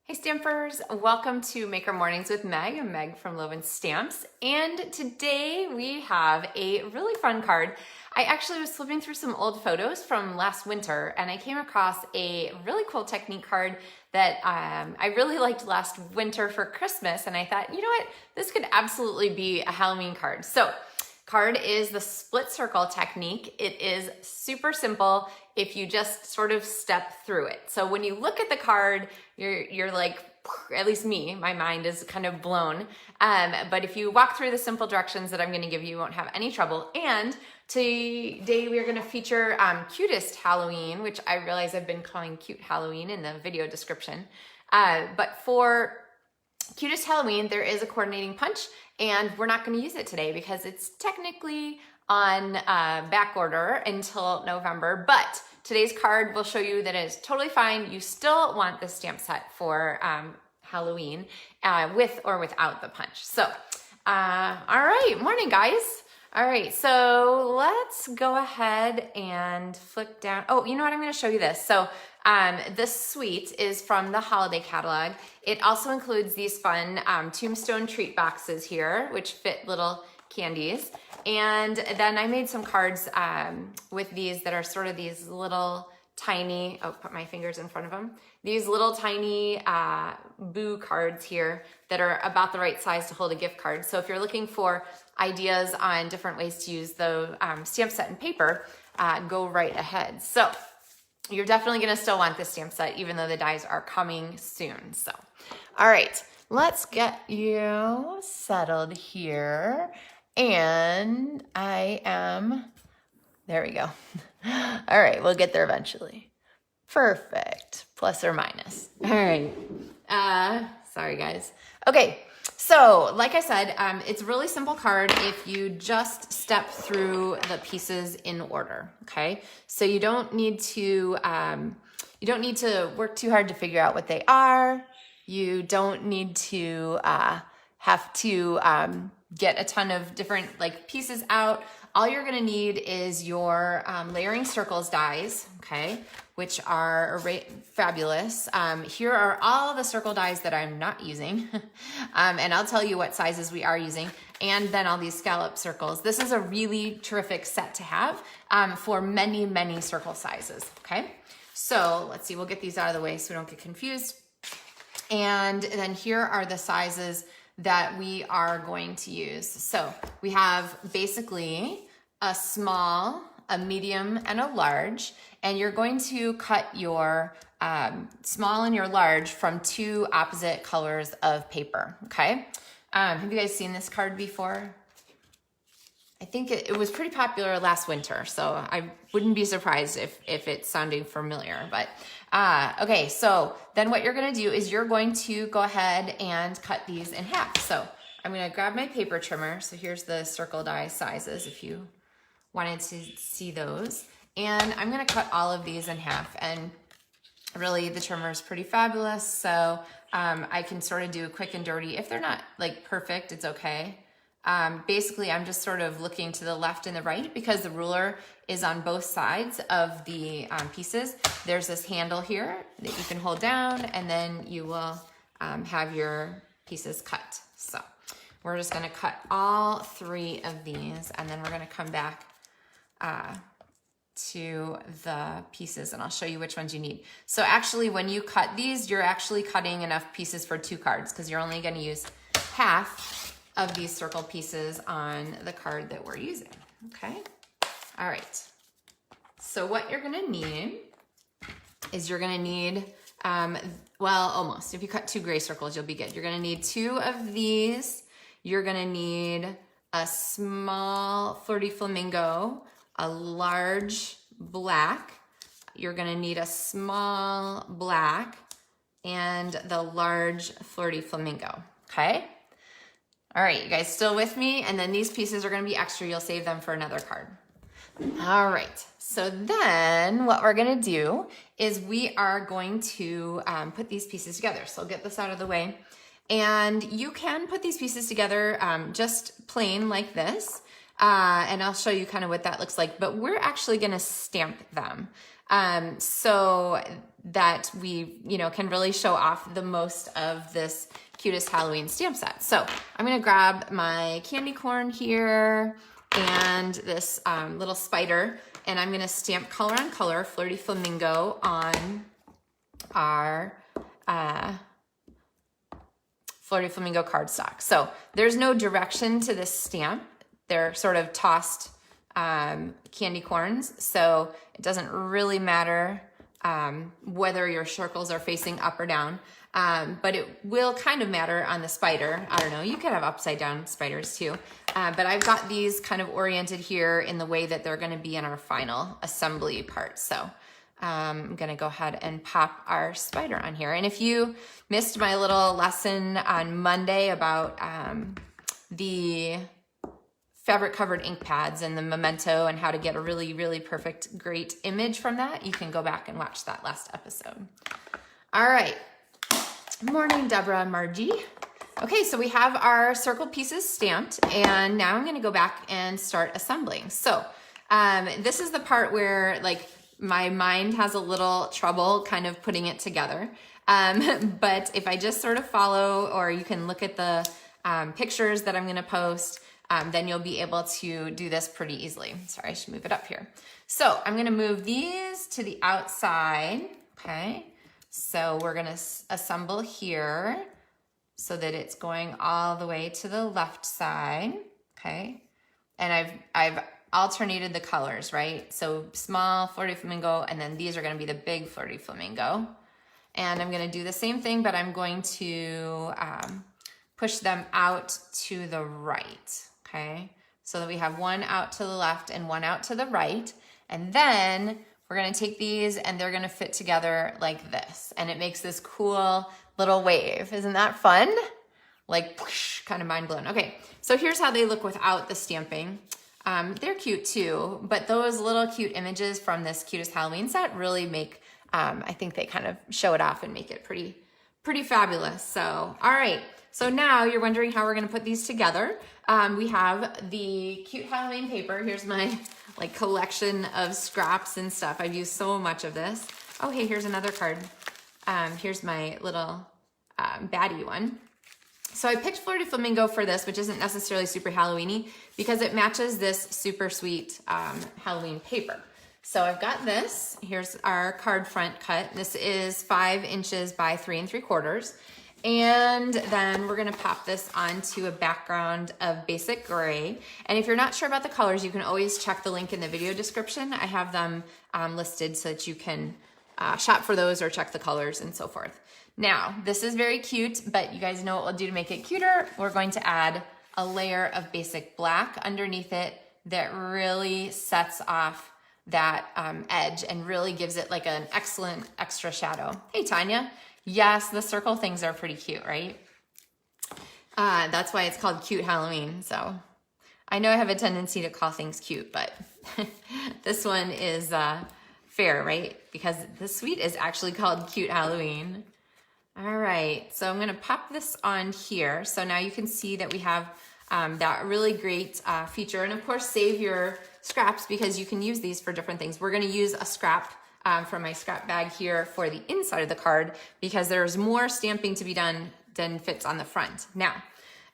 Hey Stampers, welcome to Maker Mornings with Meg. I'm Meg from Loven Stamps, and today we have a really fun card. I actually was flipping through some old photos from last winter and I came across a really cool technique card that I really liked last winter for Christmas, and I thought, you know what, this could absolutely be a Halloween card. So card is the split circle technique. It is super simple if you just sort of step through it. So when you look at the card, you're like, at least me, my mind is kind of blown. But if you walk through the simple directions that I'm gonna give you, you won't have any trouble. And today we are gonna feature Cutest Halloween, which I realize I've been calling Cute Halloween in the video description. But for Cutest Halloween, there is a coordinating punch, and we're not going to use it today because it's technically on back order until November, but today's card will show you that it is totally fine. You still want this stamp set for Halloween with or without the punch. So, all right, morning guys. All right, so let's go ahead and flip down. Oh, you know what? I'm going to show you this. So this suite is from the holiday catalog. It also includes these fun tombstone treat boxes here, which fit little candies. And then I made some cards with these that are sort of these little tiny, oh, put my fingers in front of them. These little tiny boo cards here that are about the right size to hold a gift card. So if you're looking for ideas on different ways to use the stamp set and paper, go right ahead. So you're definitely gonna still want this stamp set even though the dies are coming soon. So, all right, let's get you settled here. And there we go. All right, we'll get there eventually. Perfect, plus or minus. All right, sorry guys. Okay, so like I said, it's a really simple card if you just step through the pieces in order, okay? So you don't need to work too hard to figure out what they are. You don't need to have to get a ton of different pieces out. All you're gonna need is your layering circles dies, okay, which are fabulous. Here are all the circle dies that I'm not using, and I'll tell you what sizes we are using, and then all these scallop circles. This is a really terrific set to have for many, many circle sizes, okay? So let's see, we'll get these out of the way so we don't get confused. And then here are the sizes that we are going to use. So we have basically a small, a medium, and a large, and you're going to cut your small and your large from two opposite colors of paper, okay? Have you guys seen this card before? I think it was pretty popular last winter, so I wouldn't be surprised if it's sounding familiar, but okay, so then what you're gonna do is you're going to go ahead and cut these in half. So I'm gonna grab my paper trimmer. So here's the circle die sizes if you wanted to see those. And I'm gonna cut all of these in half, and really the trimmer is pretty fabulous. So I can sort of do a quick and dirty. If they're not perfect, it's okay. Basically, I'm just sort of looking to the left and the right because the ruler is on both sides of the pieces. There's this handle here that you can hold down, and then you will have your pieces cut. So we're just gonna cut all three of these, and then we're gonna come back to the pieces, and I'll show you which ones you need. So actually, when you cut these, you're actually cutting enough pieces for two cards because you're only gonna use half of these circle pieces on the card that we're using, okay? All right, so what you're gonna need is you're gonna need, well, almost. If you cut two gray circles, you'll be good. You're gonna need two of these. You're gonna need a small flirty flamingo, a large black. You're gonna need a small black and the large flirty flamingo, okay? All right, you guys still with me? And then these pieces are gonna be extra. You'll save them for another card. All right, so then what we're gonna do is we are going to put these pieces together. So I'll get this out of the way. And you can put these pieces together just plain like this. And I'll show you kind of what that looks like, but we're actually gonna stamp them. so that we, can really show off the most of this Cutest Halloween stamp set. So I'm gonna grab my candy corn here and this little spider, and I'm gonna stamp color on color, Flirty Flamingo, on our Flirty Flamingo cardstock. So there's no direction to this stamp. They're sort of tossed candy corns, so it doesn't really matter whether your circles are facing up or down, but it will kind of matter on the spider. I don't know, you could have upside down spiders too, but I've got these kind of oriented here in the way that they're gonna be in our final assembly part. So I'm gonna go ahead and pop our spider on here. And if you missed my little lesson on Monday about the fabric covered ink pads and the memento and how to get a really, really perfect, great image from that, you can go back and watch that last episode. All right. Morning, Deborah and Margie. Okay, so we have our circle pieces stamped, and now I'm gonna go back and start assembling. So this is the part where my mind has a little trouble kind of putting it together. But if I just sort of follow, or you can look at the pictures that I'm gonna post, then you'll be able to do this pretty easily. Sorry, I should move it up here. So I'm gonna move these to the outside, okay? So we're gonna assemble here so that it's going all the way to the left side, okay? And I've alternated the colors, right? So small Flirty Flamingo, and then these are gonna be the big Flirty Flamingo. And I'm gonna do the same thing, but I'm going to push them out to the right, okay? So that we have one out to the left and one out to the right. And then we're gonna take these and they're gonna fit together like this. And it makes this cool little wave. Isn't that fun? Like, whoosh, kind of mind blown. Okay, so here's how they look without the stamping. They're cute too, but those little cute images from this Cutest Halloween set really make, I think they kind of show it off and make it pretty fabulous. So, all right. So now you're wondering how we're gonna put these together. We have the cute Halloween paper. Here's my collection of scraps and stuff. I've used so much of this. Oh, hey, here's another card. Here's my little baddie one. So I picked Flirty Flamingo for this, which isn't necessarily super Halloween-y, because it matches this super sweet Halloween paper. So I've got this. Here's our card front cut. This is 5 inches by 3 3/4. And then we're gonna pop this onto a background of basic gray. And if you're not sure about the colors, you can always check the link in the video description. I have them listed so that you can shop for those or check the colors and so forth. Now, this is very cute, but you guys know what we'll do to make it cuter. We're going to add a layer of basic black underneath it that really sets off that edge and really gives it like an excellent extra shadow. Hey, Tanya. Yes, the circle things are pretty cute, right? That's why it's called Cute Halloween. So I know I have a tendency to call things cute, but this one is fair, right? Because the suite is actually called Cute Halloween. All right, so I'm gonna pop this on here. So now you can see that we have that really great feature. And of course, save your scraps because you can use these for different things. We're gonna use a scrap from my scrap bag here for the inside of the card because there's more stamping to be done than fits on the front. Now,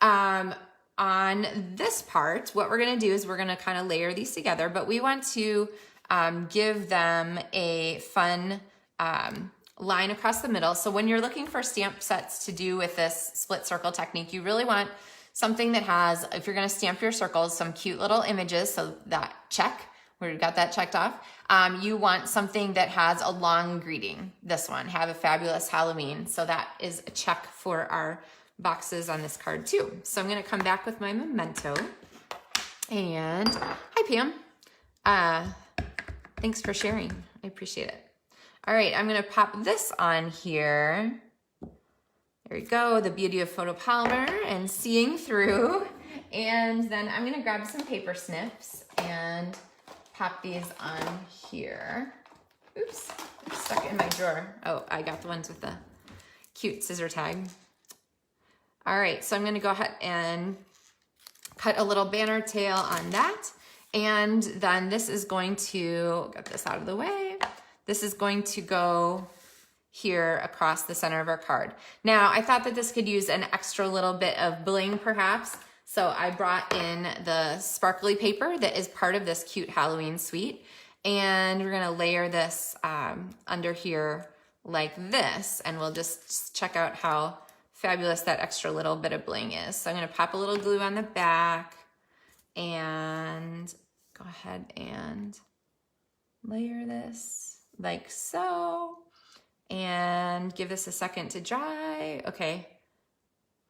on this part, what we're gonna do is we're gonna kind of layer these together, but we want to give them a fun line across the middle. So when you're looking for stamp sets to do with this split circle technique, you really want something that has, if you're gonna stamp your circles, some cute little images, so that check, we've got that checked off. You want something that has a long greeting. This one, have a fabulous Halloween. So that is a check for our boxes on this card too. So I'm gonna come back with my memento. And hi, Pam. Thanks for sharing, I appreciate it. All right, I'm gonna pop this on here. There we go, the beauty of photopolymer and seeing through. And then I'm gonna grab some paper snips and pop these on here. Oops, they're stuck in my drawer. Oh, I got the ones with the cute scissor tag. All right, so I'm gonna go ahead and cut a little banner tail on that. And then this is going to, get this out of the way. this is going to go here across the center of our card. Now, I thought that this could use an extra little bit of bling perhaps, so I brought in the sparkly paper that is part of this cute Halloween suite, and we're gonna layer this under here like this, and we'll just check out how fabulous that extra little bit of bling is. So I'm gonna pop a little glue on the back and go ahead and layer this like so, and give this a second to dry. Okay,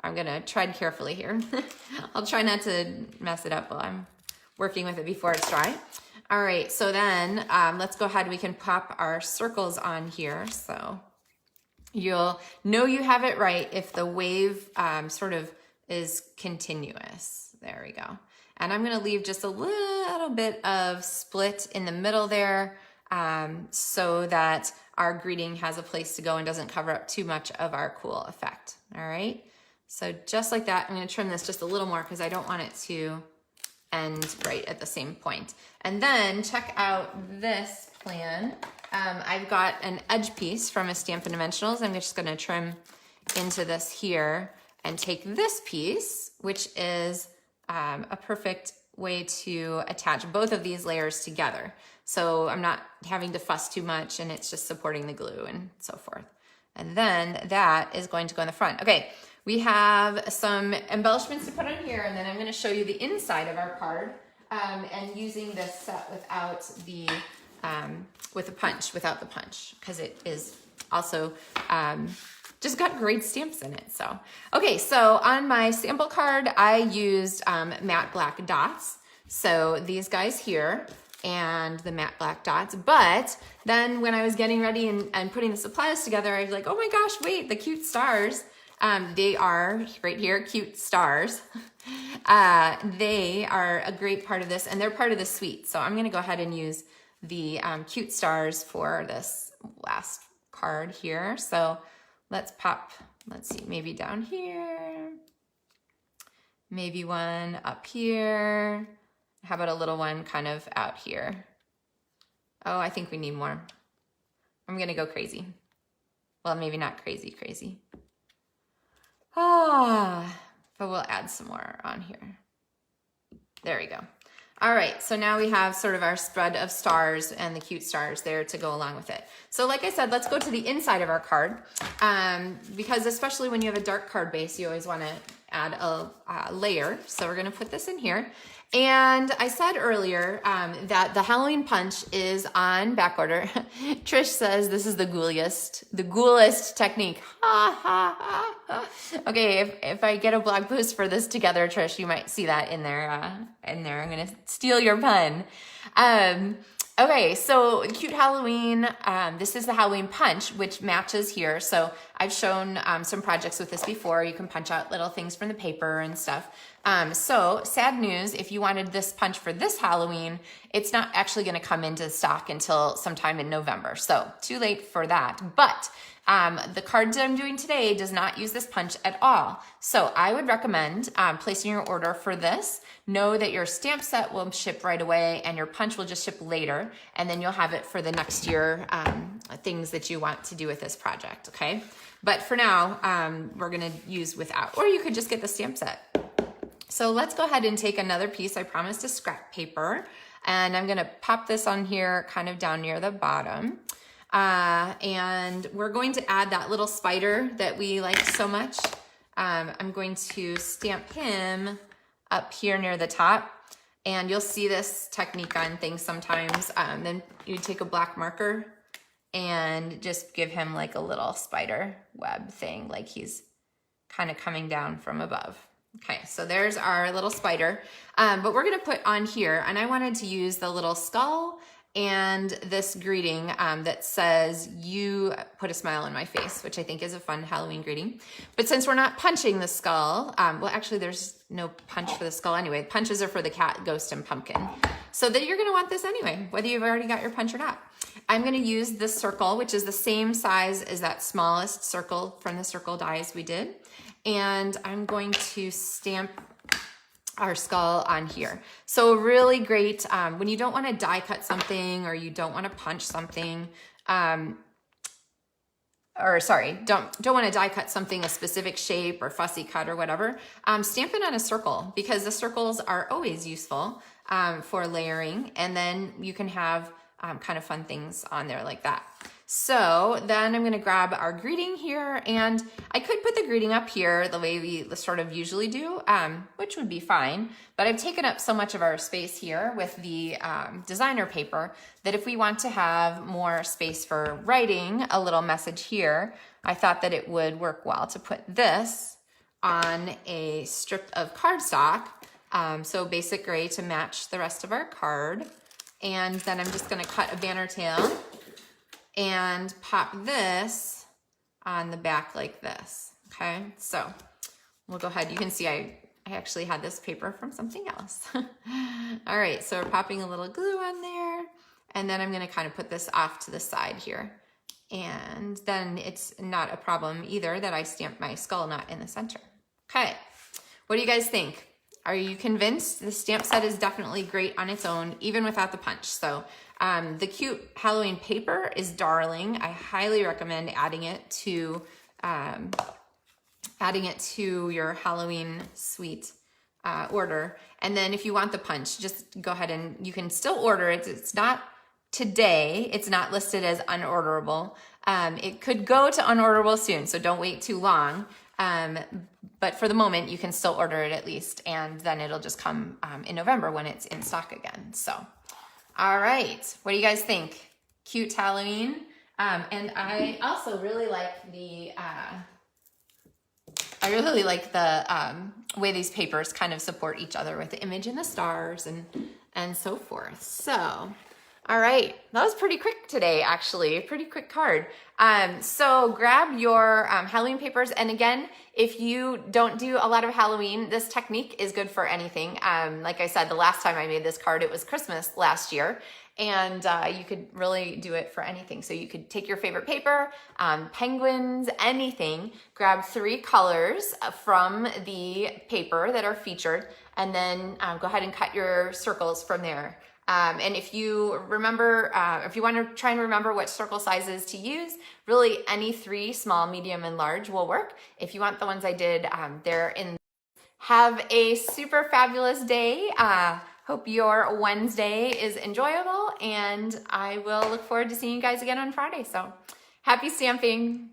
I'm gonna tread carefully here. I'll try not to mess it up while I'm working with it before it's dry. All right, so then let's go ahead, we can pop our circles on here. So you'll know you have it right if the wave sort of is continuous. There we go. And I'm gonna leave just a little bit of split in the middle there so that our greeting has a place to go and doesn't cover up too much of our cool effect. All right, so just like that, I'm gonna trim this just a little more because I don't want it to end right at the same point. And then check out this plan. I've got an edge piece from a Stampin' Dimensionals. I'm just gonna trim into this here and take this piece, which is a perfect way to attach both of these layers together. So I'm not having to fuss too much and it's just supporting the glue and so forth. And then that is going to go in the front. Okay, we have some embellishments to put on here, and then I'm gonna show you the inside of our card and using this set without the, with a punch, without the punch, because it is also just got great stamps in it. So, okay, so on my sample card, I used matte black dots. So these guys here and the matte black dots. But then when I was getting ready and putting the supplies together, I was like, oh my gosh, wait, the cute stars. They are right here, cute stars. They are a great part of this, and they're part of the suite. So I'm gonna go ahead and use the cute stars for this last card here. So let's pop, let's see, maybe down here, maybe one up here. How about a little one kind of out here? Oh, I think we need more. I'm gonna go crazy. Well, maybe not crazy, crazy. But we'll add some more on here. There we go. All right, so now we have sort of our spread of stars and the cute stars there to go along with it. So like I said, let's go to the inside of our card because especially when you have a dark card base, you always wanna add a layer. So we're gonna put this in here. And I said earlier that the Halloween punch is on back order. Trish says this is the ghouliest technique. Ha, ha, ha, ha. Okay, if I get a blog post for this together, Trish, you might see that in there. I'm gonna steal your pun. Okay, so cute Halloween, this is the Halloween punch, which matches here. So I've shown some projects with this before. You can punch out little things from the paper and stuff. So sad news, if you wanted this punch for this Halloween, it's not actually gonna come into stock until sometime in November. So too late for that. But the card that I'm doing today does not use this punch at all. So I would recommend placing your order for this. Know that your stamp set will ship right away and your punch will just ship later, and then you'll have it for the next year things that you want to do with this project, okay? But for now, we're gonna use without, or you could just get the stamp set. So let's go ahead and take another piece. I promised a scrap paper, and I'm gonna pop this on here kind of down near the bottom. And we're going to add that little spider that we like so much. I'm going to stamp him up here near the top, and you'll see this technique on things sometimes. Then you take a black marker and just give him like a little spider web thing, like he's kind of coming down from above. Okay, so there's our little spider, but we're gonna put on here, and I wanted to use the little skull and this greeting that says, you put a smile on my face, which I think is a fun Halloween greeting. But since we're not punching the skull, well, actually there's no punch for the skull anyway. Punches are for the cat, ghost, and pumpkin. So that you're gonna want this anyway, whether you've already got your punch or not. I'm gonna use this circle, which is the same size as that smallest circle from the circle dies we did. And I'm going to stamp our skull on here. So really great when you don't want to die cut something or you don't want to punch something, or sorry, don't want to die cut something a specific shape or fussy cut or whatever, stamp it on a circle, because the circles are always useful for layering, and then you can have kind of fun things on there like that. So then I'm gonna grab our greeting here, and I could put the greeting up here the way we sort of usually do, which would be fine, but I've taken up so much of our space here with the designer paper that if we want to have more space for writing a little message here, I thought that it would work well to put this on a strip of cardstock, so basic gray to match the rest of our card. And then I'm just gonna cut a banner tail and pop this on the back like this, okay? So we'll go ahead, you can see I actually had this paper from something else. All right, so we're popping a little glue on there, and then I'm gonna kind of put this off to the side here. And then it's not a problem either that I stamped my skull knot in the center. Okay, what do you guys think? Are you convinced? The stamp set is definitely great on its own, even without the punch. So the cute Halloween paper is darling. I highly recommend adding it to your Halloween suite order. And then if you want the punch, just go ahead and you can still order it. It's not today. It's not listed as unorderable. It could go to unorderable soon, so don't wait too long. But for the moment, you can still order it at least, and then it'll just come in November when it's in stock again. So, all right, what do you guys think? Cute Halloween. And I also really like the way these papers kind of support each other with the image and the stars and so forth. So, all right, that was pretty quick today, actually, pretty quick card. So grab your Halloween papers. And again, if you don't do a lot of Halloween, this technique is good for anything. Like I said, the last time I made this card, it was Christmas last year. And you could really do it for anything. So you could take your favorite paper, penguins, anything, grab 3 colors from the paper that are featured, and then go ahead and cut your circles from there. And if you remember, if you want to try and remember what circle sizes to use, really any 3, small, medium, and large will work. If you want the ones I did, they're in. Have a super fabulous day. Hope your Wednesday is enjoyable, and I will look forward to seeing you guys again on Friday. So happy stamping.